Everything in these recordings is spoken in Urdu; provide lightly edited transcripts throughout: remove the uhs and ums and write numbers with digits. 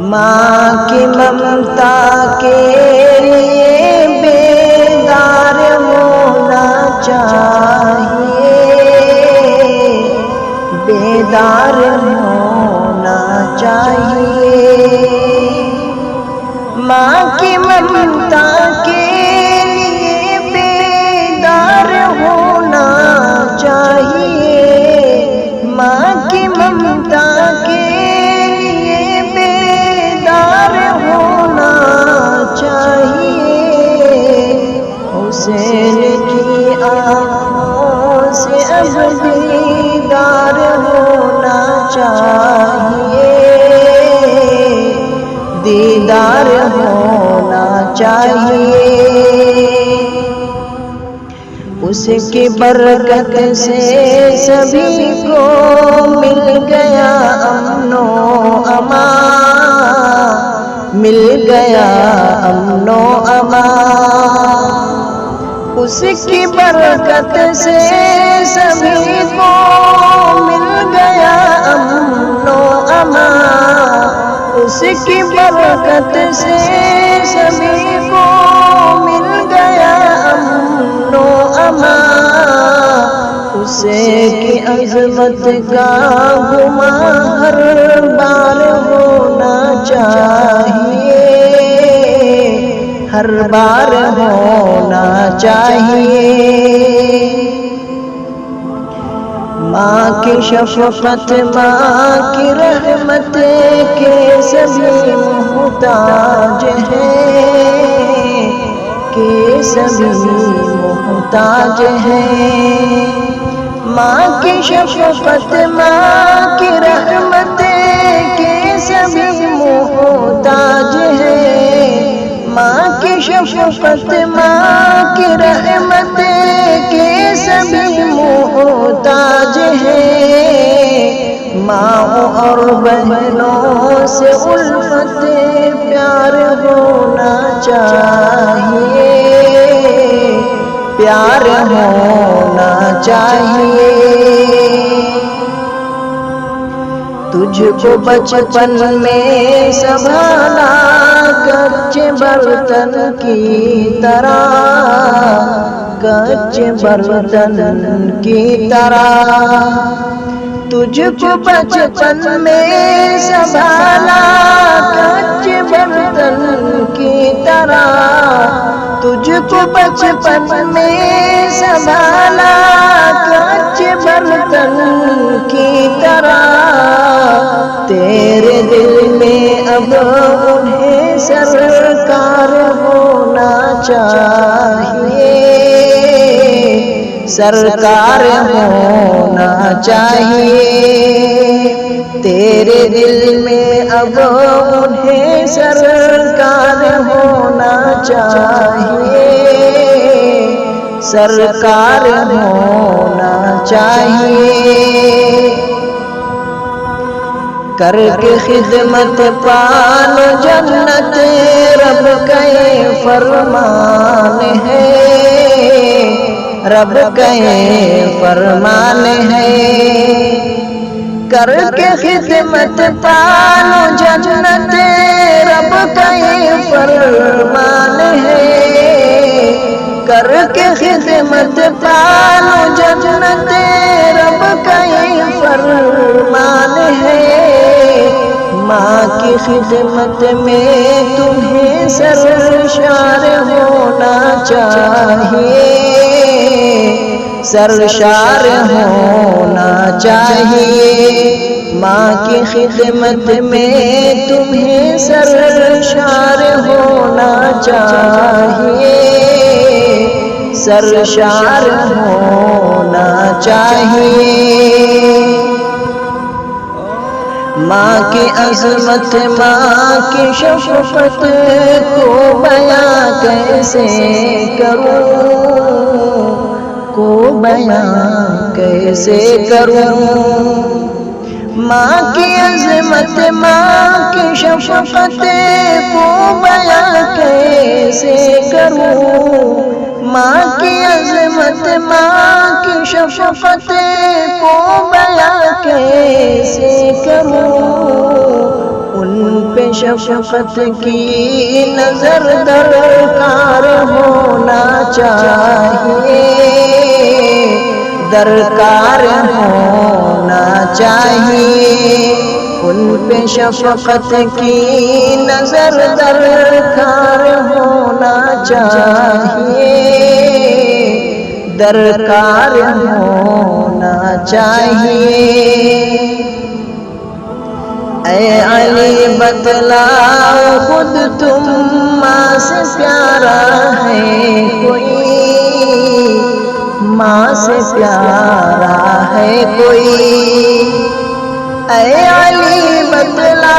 ماں کی ممتا کے لیے بیدار ہونا چاہیے، بیدار ہونا چاہیے۔ ماں کی ممتا کے لیے بیدار ہونا چاہیے، ماں کی ممتا کے لیے بیدار ہونا چاہیے۔ حسین کی آنکھوں سے اب دیدار ہونا چاہیے، دیدار ہونا چاہیے۔ اس کی برکت سے سبھی کو مل گیا امن و امان، مل گیا امن و امان۔ اس کی برکت سے سبھی کو مل گیا امن و امان، اس کی برکت سے سبھی کو مل گیا امن و امان۔ اسے کی عظمت کا گمان ہر بار ہونا چاہیے، ہر بار ہونا چاہیے۔ ماں کی شفقت، ماں کی رحمت کے سبھی محتاج ہیں، کہ سبھی محتاج ہیں۔ ماں کی شفقت، ماں کی رحمت کے سبھی محتاج ہیں۔ ماں کی شفقت، ماں کی رحمت کے سبھی محتاج ہیں۔ ماں اور بہنوں سے الفت پیار ہونا چاہیے، پیار ہونا چاہیے۔ تجھ کو بچپن میں سنبھالا کچے برتن کی طرح، کچے برتن کی طرح۔ تجھ کو بچپن میں سنبھالا کچے برتن کی طرح، تجھ کو بچپن میں سنبھالا کچے برتن کی طرح۔ تیرے دل میں اب انہیں سرکار ہونا چاہیے، سرکار ہونا چاہیے۔ تیرے دل میں اب انہیں سرکار ہونا چاہیے، سرکار ہونا چاہیے۔ کر کے خدمت پالو جنت رب کا یہ فرمان ہے، رب کا یہ فرمان ہے۔ کر کے خدمت پالو جنت رب کا یہ فرمان ہے، کر کے خدمت پالو جنت رب کا یہ فرمان ہے۔ ماں کی خدمت میں تمہیں سرشار ہونا چاہیے، سرشار ہونا چاہیے۔ ماں کی خدمت میں تمہیں سرشار ہونا چاہیے، سرشار ہونا چاہیے۔ ماں کی عظمت، ماں کی شفقت کو بیاں کیسے کروں، کو بیاں کیسے کروں۔ ماں کی عظمت، ماں کی شفقت کو بیاں کیسے کروں۔ ماں کی عظمت، ماں کی شفقت کو بیاں کیسے کروں۔ ان پہ پہ شفقت کی نظر درکار ہونا چاہیے، درکار ہونا چاہیے، ان پہ شفقت کی نظر درکار ہونا چاہیے، درکار ہونا چاہیے۔ اے علی بتلا خود تم ماں سے پیارا ہے کوئی، ماں سے پیارا ہے کوئی، اے علی بتلا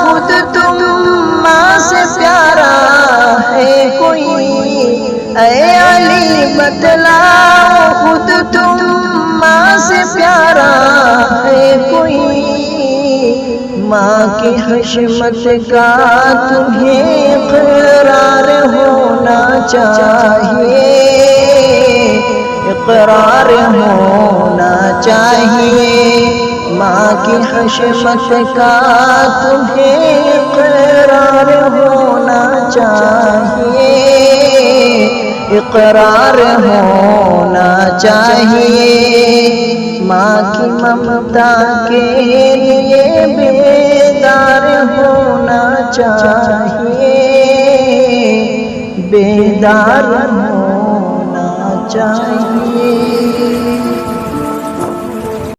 خود تم ماں سے پیارا ہے کوئی، اے علی بتلا خود تم ماں سے پیارا ہے کوئی، ماں کی حشمت کا تمہیں اقرار ہونا چاہیے، اقرار ہونا چاہیے، ماں کی حشمت کا تمہیں اقرار ہونا چاہیے، اقرار ہونا چاہیے، ماں کی ممتا کے لیے بیدار ہونا چاہیے، بیدار ہونا چاہیے۔